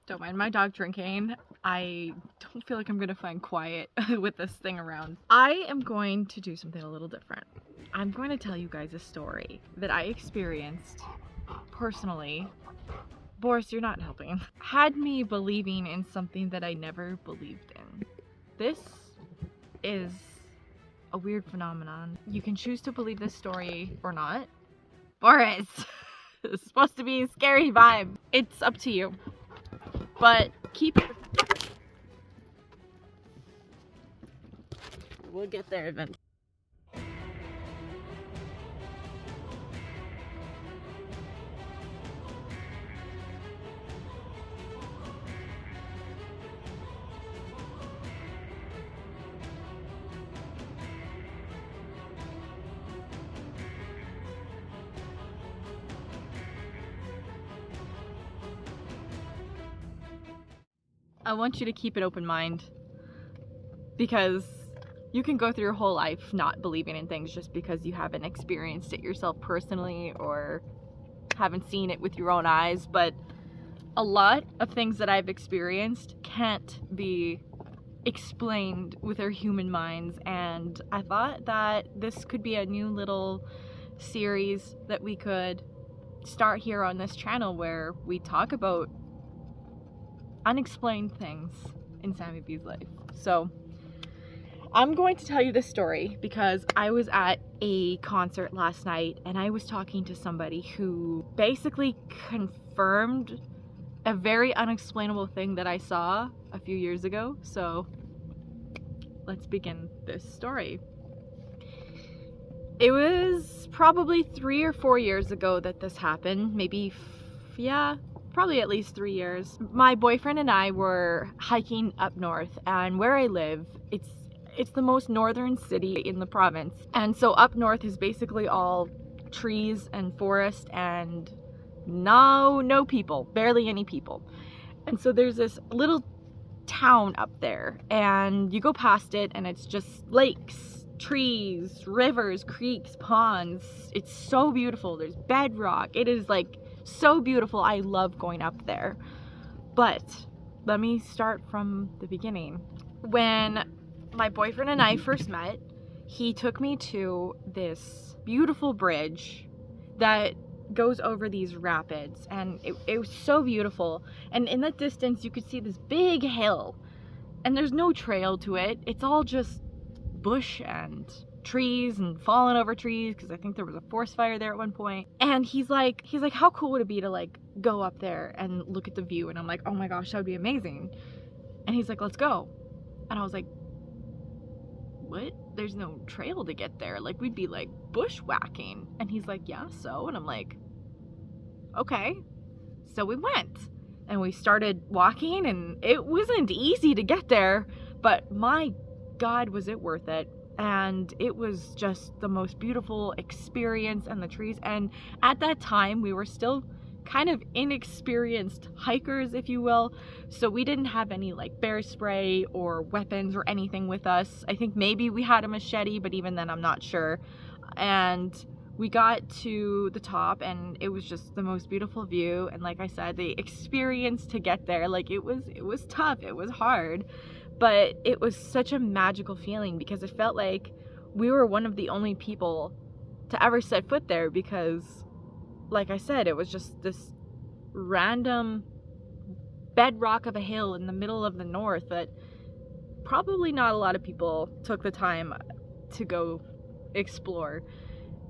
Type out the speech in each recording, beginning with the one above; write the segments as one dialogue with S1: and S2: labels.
S1: Don't mind my dog drinking. I don't feel like I'm gonna find quiet with this thing around. I am going to do something a little different. I'm going to tell you guys a story that I experienced personally. Boris, you're not helping. Had me believing in something that I never believed in. This is a weird phenomenon. You can choose to believe this story or not. Boris! It's supposed to be a scary vibe. It's up to you. But keep it. We'll get there eventually. I want you to keep an open mind, because you can go through your whole life not believing in things just because you haven't experienced it yourself personally or haven't seen it with your own eyes. But a lot of things that I've experienced can't be explained with our human minds, and I thought that this could be a new little series that we could start here on this channel where we talk about unexplained things in Samy Bee's life. So I'm going to tell you this story because I was at a concert last night and I was talking to somebody who basically confirmed a very unexplainable thing that I saw a few years ago. So let's begin this story. It was probably 3 or 4 years ago that this happened. Maybe, probably at least 3 years. My boyfriend and I were hiking up north, and where I live, it's the most northern city in the province. And so up north is basically all trees and forest and no people, barely any people. And so there's this little town up there, and you go past it and it's just lakes, trees, rivers, creeks, ponds. It's so beautiful. There's bedrock. It is like so beautiful. I love going up there. But let me start from the beginning. When my boyfriend and I first met, he took me to this beautiful bridge that goes over these rapids, and it was so beautiful. And in the distance you could see this big hill, and there's no trail to it. It's all just bush and trees and falling over trees, because I think there was a forest fire there at one point. And he's like, how cool would it be to like go up there and look at the view? And I'm like, oh my gosh, that would be amazing. And he's like, let's go. And I was like, what? There's no trail to get there. Like, we'd be like bushwhacking. And he's like, yeah, so? And I'm like, okay. So we went and we started walking, and it wasn't easy to get there, but my God, was it worth it. And it was just the most beautiful experience, and the trees. And at that time we were still kind of inexperienced hikers, if you will, so we didn't have any like bear spray or weapons or anything with us. I think maybe we had a machete, but even then I'm not sure. And we got to the top, and it was just the most beautiful view. And like I said, the experience to get there, like it was tough, it was hard, but it was such a magical feeling, because it felt like we were one of the only people to ever set foot there, because like I said, it was just this random bedrock of a hill in the middle of the north that probably not a lot of people took the time to go explore.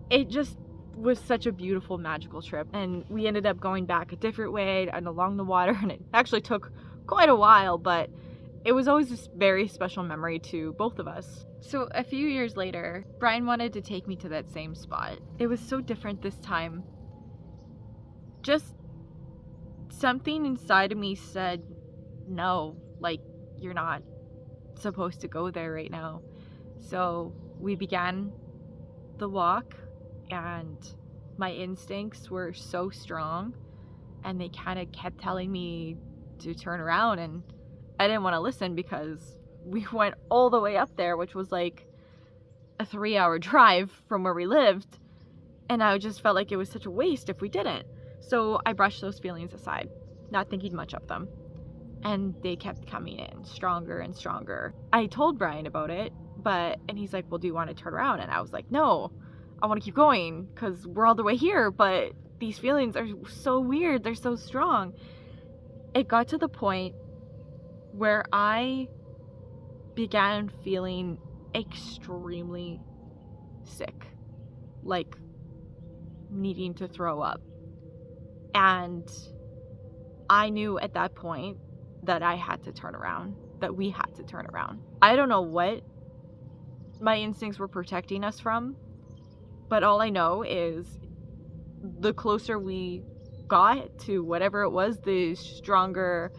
S1: It just was such a beautiful, magical trip. And we ended up going back a different way and along the water, and it actually took quite a while, but it was always this very special memory to both of us. So a few years later, Brian wanted to take me to that same spot. It was so different this time. Just something inside of me said, no, like, you're not supposed to go there right now. So we began the walk, and my instincts were so strong, and they kind of kept telling me to turn around, and I didn't want to listen, because we went all the way up there, which was like a 3-hour drive from where we lived, and I just felt like it was such a waste if we didn't. So I brushed those feelings aside, not thinking much of them. And they kept coming in stronger and stronger. I told Brian about it, and he's like, well, do you want to turn around? And I was like, no, I want to keep going because we're all the way here, but these feelings are so weird. They're so strong. It got to the point where I began feeling extremely sick, like needing to throw up. And I knew at that point that I had to turn around, that we had to turn around. I don't know what my instincts were protecting us from, but all I know is the closer we got to whatever it was, the stronger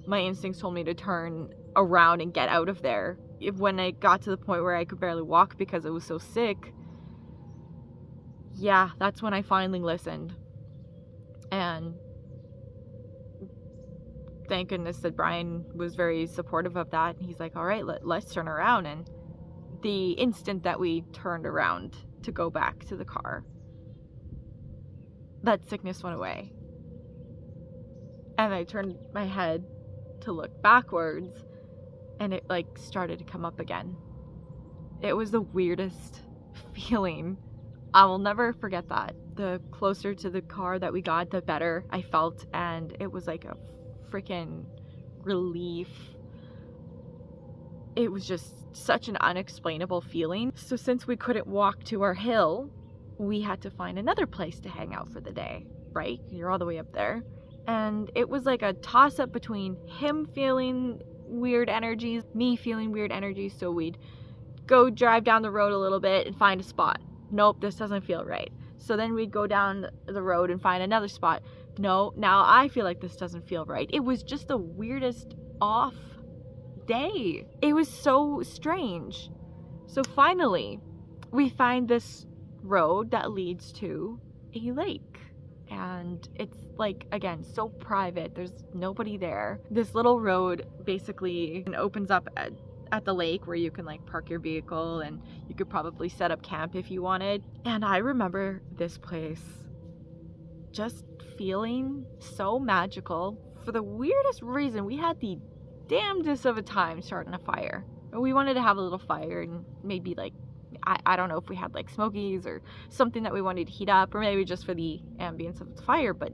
S1: my instincts told me to turn around and get out of there. When I got to the point where I could barely walk because I was so sick, yeah, that's when I finally listened. And thank goodness that Brian was very supportive of that. He's like, all right, let's turn around. And the instant that we turned around to go back to the car, that sickness went away. And I turned my head to look backwards, and it like started to come up again. It was the weirdest feeling. I will never forget that. The closer to the car that we got, the better I felt, and it was like a freaking relief. It was just such an unexplainable feeling. So since we couldn't walk to our hill, we had to find another place to hang out for the day, right? You're all the way up there. And it was like a toss-up between him feeling weird energies, me feeling weird energies. So we'd go drive down the road a little bit and find a spot. Nope, this doesn't feel right. So then we'd go down the road and find another spot. No, now I feel like this doesn't feel right. It was just the weirdest off day. It was so strange. So finally, we find this road that leads to a lake. And it's like, again, so private. There's nobody there. This little road basically opens up at the lake where you can like park your vehicle, and you could probably set up camp if you wanted. And I remember this place just feeling so magical. For the weirdest reason, we had the damnedest of a time starting a fire. We wanted to have a little fire and maybe like, I don't know if we had like smokies or something that we wanted to heat up, or maybe just for the ambience of the fire, but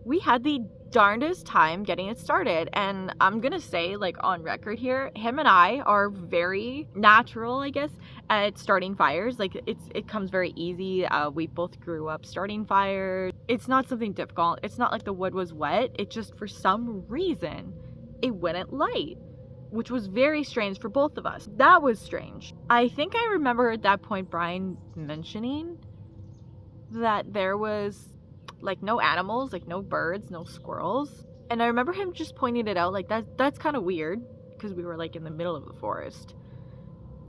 S1: we had the darndest time getting it started. And I'm gonna say, like, on record here, him and I are very natural, I guess, at starting fires. Like, it comes very easy. We both grew up starting fires. It's not something difficult. It's not like the wood was wet. It just, for some reason, it wouldn't light, which was very strange for both of us. That was strange. I think I remember at that point Brian mentioning that there was like no animals, like no birds, no squirrels. And I remember him just pointing it out, like that's kind of weird, because we were like in the middle of the forest.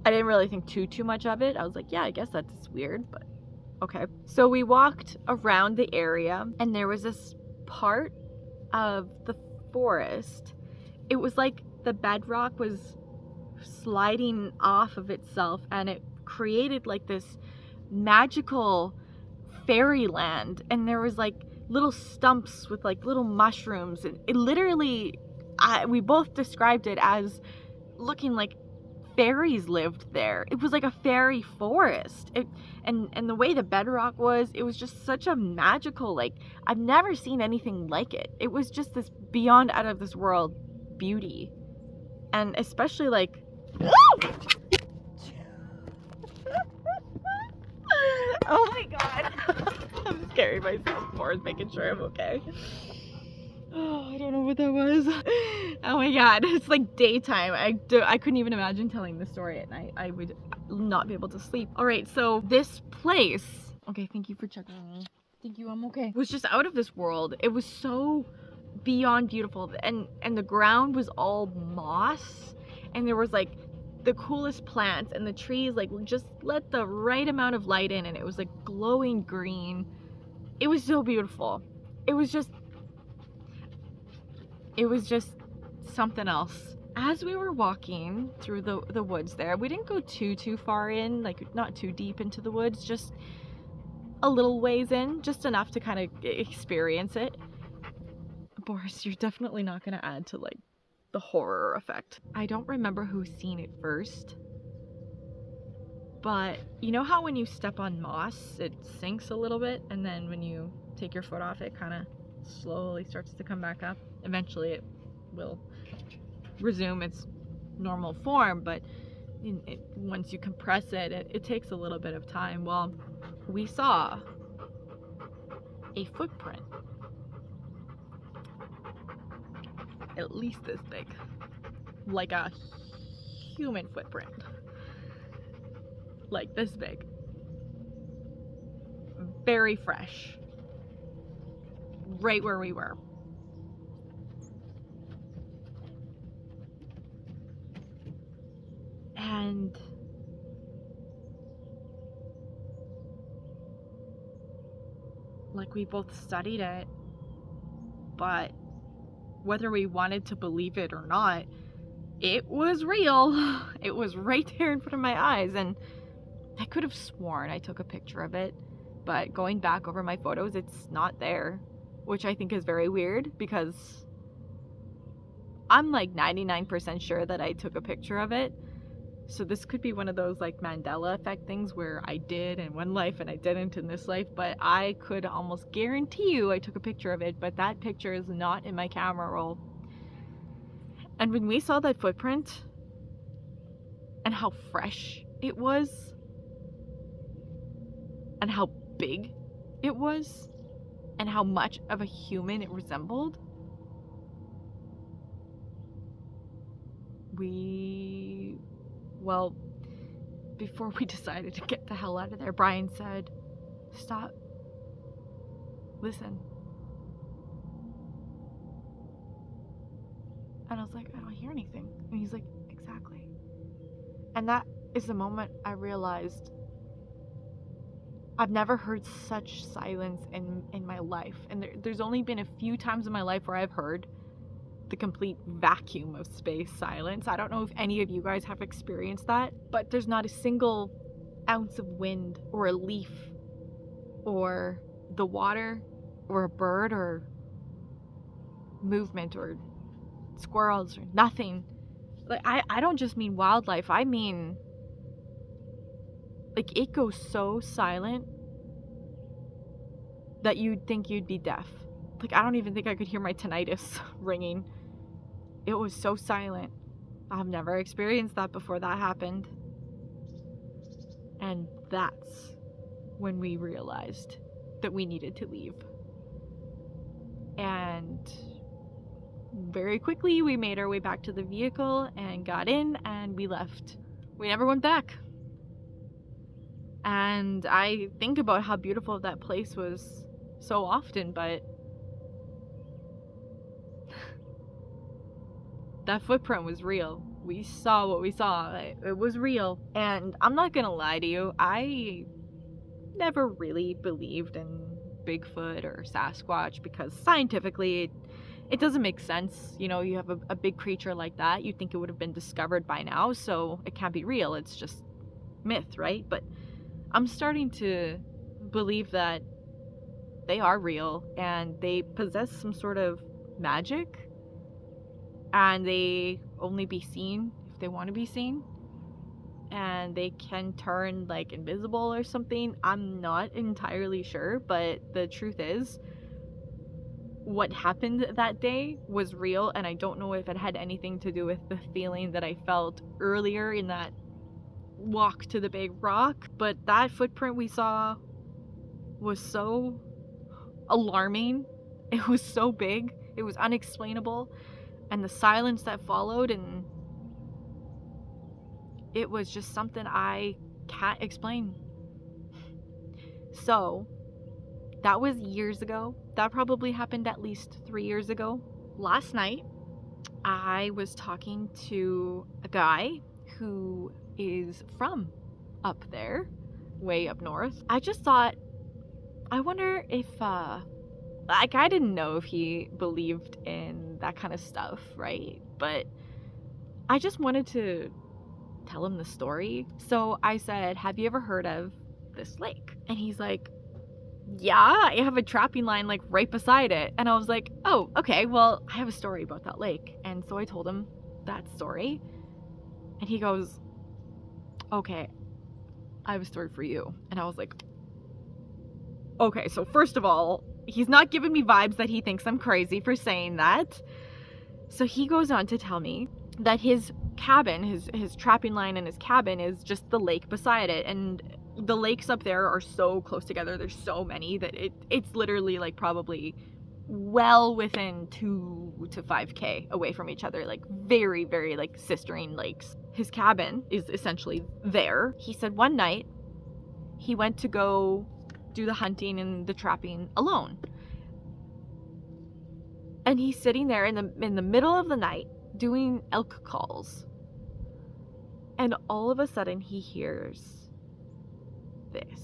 S1: I didn't really think too much of it. I was like, yeah, I guess that's weird, but okay. So we walked around the area, and there was this part of the forest. It was like the bedrock was sliding off of itself, and it created like this magical fairyland. And there was like little stumps with like little mushrooms, and it literally, we both described it as looking like fairies lived there. It was like a fairy forest. And the way the bedrock was, it was just such a magical, like, I've never seen anything like it. It was just this beyond out of this world beauty. And especially like oh my god. I'm scaring myself more, making sure I'm okay. Oh, I don't know what that was. Oh my god, it's like daytime. I couldn't even imagine telling the story at night. I would not be able to sleep. All right, so this place, okay, thank you for checking on me. Thank you, I'm okay. It was just out of this world. It was so beyond beautiful, and the ground was all moss, and there was like the coolest plants, and the trees like just let the right amount of light in, and it was like glowing green. It was so beautiful. It was just something else. As we were walking through the woods there, we didn't go too far in, like not too deep into the woods, just a little ways in, just enough to kind of experience it. Boris, you're definitely not going to add to like the horror effect. I don't remember who seen it first, but you know how when you step on moss, it sinks a little bit, and then when you take your foot off, it kind of slowly starts to come back up. Eventually it will resume its normal form, but once you compress it, it takes a little bit of time. Well, we saw a footprint at least this big, like a human footprint, like this big, very fresh, right where we were. And like, we both studied it, but whether we wanted to believe it or not, it was real. It was right there in front of my eyes, and I could have sworn I took a picture of it, but going back over my photos, it's not there, which I think is very weird, because I'm like 99% sure that I took a picture of it. So this could be one of those like Mandela effect things where I did in one life and I didn't in this life, but I could almost guarantee you I took a picture of it, but that picture is not in my camera roll. And when we saw that footprint and how fresh it was and how big it was and how much of a human it resembled, well, before we decided to get the hell out of there, Brian said, "Stop. Listen." And I was like, "I don't hear anything." And he's like, "Exactly." And that is the moment I realized I've never heard such silence in my life. And there's only been a few times in my life where I've heard the complete vacuum of space silence. I don't know if any of you guys have experienced that, but there's not a single ounce of wind or a leaf or the water or a bird or movement or squirrels or nothing. Like, I don't just mean wildlife, I mean, like, it goes so silent that you'd think you'd be deaf. Like, I don't even think I could hear my tinnitus ringing. It was so silent. I've never experienced that before that happened. And that's when we realized that we needed to leave. And very quickly we made our way back to the vehicle and got in and we left. We never went back. And I think about how beautiful that place was so often, but that footprint was real. We saw what we saw. It was real. And I'm not gonna lie to you, I never really believed in Bigfoot or Sasquatch because scientifically it doesn't make sense. You know, you have a big creature like that, you'd think it would have been discovered by now, so it can't be real. It's just myth, right? But I'm starting to believe that they are real and they possess some sort of magic, and they only be seen if they want to be seen, and they can turn like invisible or something. I'm not entirely sure, but the truth is what happened that day was real, and I don't know if it had anything to do with the feeling that I felt earlier in that walk to the big rock, but that footprint we saw was so alarming. It was so big, it was unexplainable, and the silence that followed, and it was just something I can't explain. So that was years ago. That probably happened at least 3 years ago. Last night I was talking to a guy who is from up there, way up north. I just thought, I wonder if like, I didn't know if he believed in that kind of stuff, right? But I just wanted to tell him the story. So I said, "Have you ever heard of this lake?" And he's like, yeah, I have a trapping line like right beside it. And I was like, oh, okay, well, I have a story about that lake. And so I told him that story. And he goes, okay, I have a story for you. And I was like, okay, so first of all, he's not giving me vibes that he thinks I'm crazy for saying that. So he goes on to tell me that his cabin, his trapping line in his cabin is just the lake beside it. And the lakes up there are so close together. There's so many that it's literally like probably well within 2 to 5K away from each other, like very, very like sisterine lakes. His cabin is essentially there. He said one night he went to go do the hunting and the trapping alone. And he's sitting there in the middle of the night doing elk calls. And all of a sudden he hears this.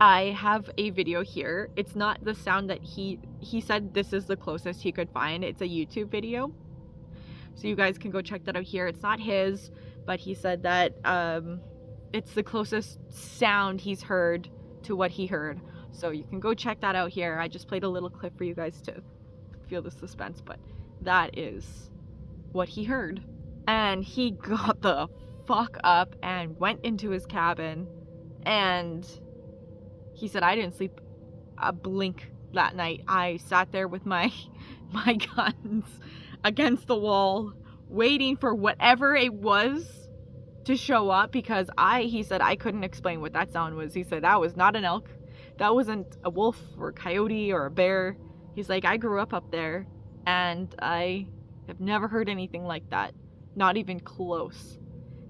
S1: I have a video here. It's not the sound that he said this is the closest he could find. It's a YouTube video. So you guys can go check that out here. It's not his, but he said that it's the closest sound he's heard to what he heard. So you can go check that out here. I just played a little clip for you guys to feel the suspense, but that is what he heard. And he got the fuck up and went into his cabin, and he said, I didn't sleep a blink that night. I sat there with my guns against the wall, waiting for whatever it was to show up, because he said I couldn't explain what that sound was. He said that was not an elk. That wasn't a wolf or a coyote or a bear. He's like, I grew up there and I have never heard anything like that. Not even close.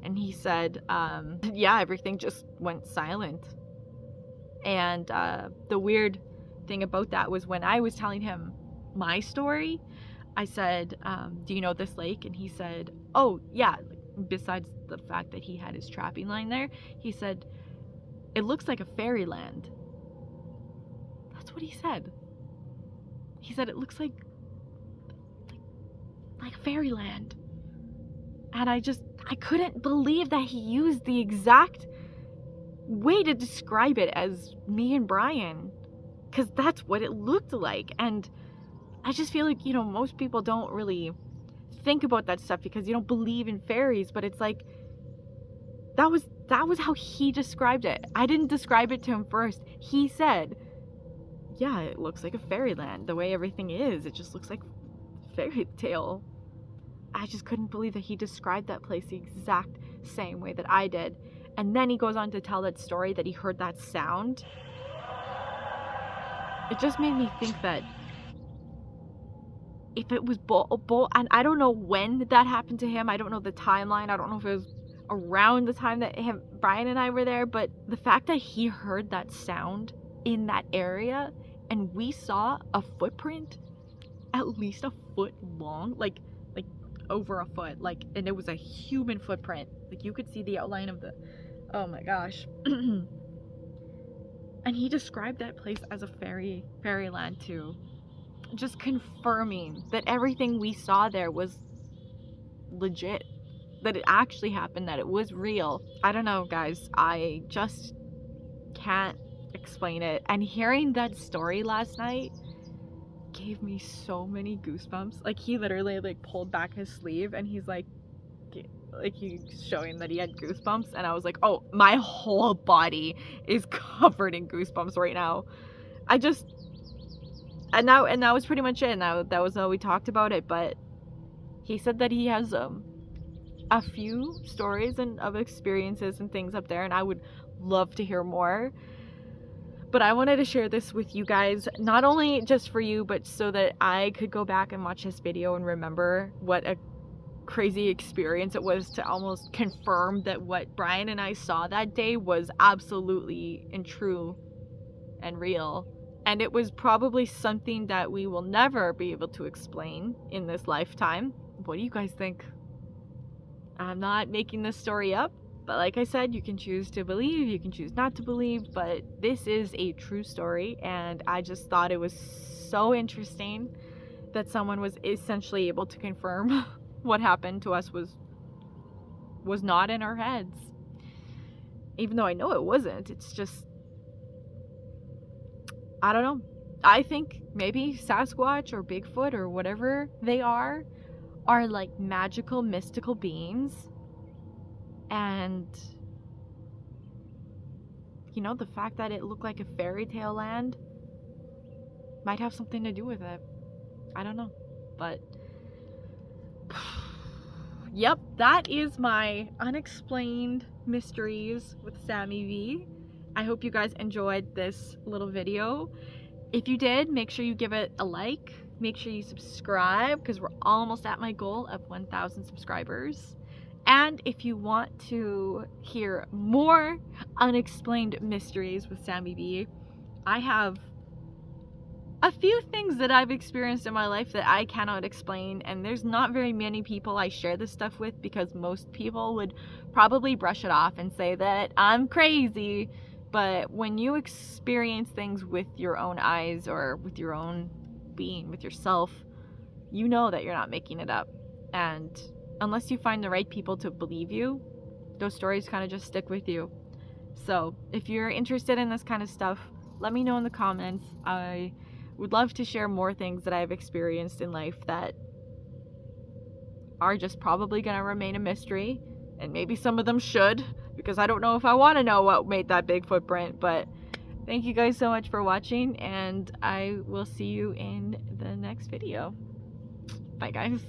S1: And he said, yeah, everything just went silent. And the weird thing about that was when I was telling him my story, I said, do you know this lake? And he said, oh, yeah. Besides the fact that he had his trapping line there, he said, it looks like a fairyland. That's what he said. He said, it looks like a fairyland. And I couldn't believe that he used the exact way to describe it as me and Brian, because that's what it looked like. And I just feel like, most people don't really think about that stuff because you don't believe in fairies, but it's like that was how he described it. I didn't describe it to him first. He said, yeah, it looks like a fairyland. The way everything is, it just looks like fairy tale. I just couldn't believe that he described that place the exact same way that I did. And then he goes on to tell that story that he heard that sound. It just made me think that if it was and I don't know when that happened to him. I don't know the timeline. I don't know if it was around the time that Brian and I were there, but the fact that he heard that sound in that area and we saw a footprint at least a foot long, like over a foot, and it was a human footprint. Like you could see the outline of oh my gosh. And he described that place as a fairyland too. Just confirming that everything we saw there was legit, that it actually happened, that it was real. I don't know, guys. I just can't explain it. And hearing that story last night gave me so many goosebumps. Like he literally pulled back his sleeve and he's he's showing that he had goosebumps, and I was like, oh, my whole body is covered in goosebumps right now. And that was pretty much it. And that was all we talked about it. But he said that he has a few stories of experiences and things up there, and I would love to hear more. But I wanted to share this with you guys, not only just for you, but so that I could go back and watch this video and remember what a crazy experience it was, to almost confirm that what Brian and I saw that day was absolutely and true and real. And it was probably something that we will never be able to explain in this lifetime. What do you guys think? I'm not making this story up, but like I said, you can choose to believe, you can choose not to believe, but this is a true story, and I just thought it was so interesting that someone was essentially able to confirm what happened to us was not in our heads. Even though I know it wasn't. It's just, I don't know. I think maybe Sasquatch or Bigfoot or whatever they are like magical, mystical beings. And, you know, the fact that it looked like a fairy tale land might have something to do with it. I don't know. But, yep, that is my unexplained mysteries with Samy Bee. I hope you guys enjoyed this little video. If you did, make sure you give it a like. Make sure you subscribe, because we're almost at my goal of 1,000 subscribers. And if you want to hear more unexplained mysteries with Samy Bee, I have a few things that I've experienced in my life that I cannot explain, and there's not very many people I share this stuff with, because most people would probably brush it off and say that I'm crazy. But when you experience things with your own eyes, or with your own being, with yourself, you know that you're not making it up. And unless you find the right people to believe you, those stories kind of just stick with you. So if you're interested in this kind of stuff, let me know in the comments. I would love to share more things that I've experienced in life that are just probably going to remain a mystery. And maybe some of them should, because I don't know if I want to know what made that big footprint. But thank you guys so much for watching, and I will see you in the next video. Bye, guys.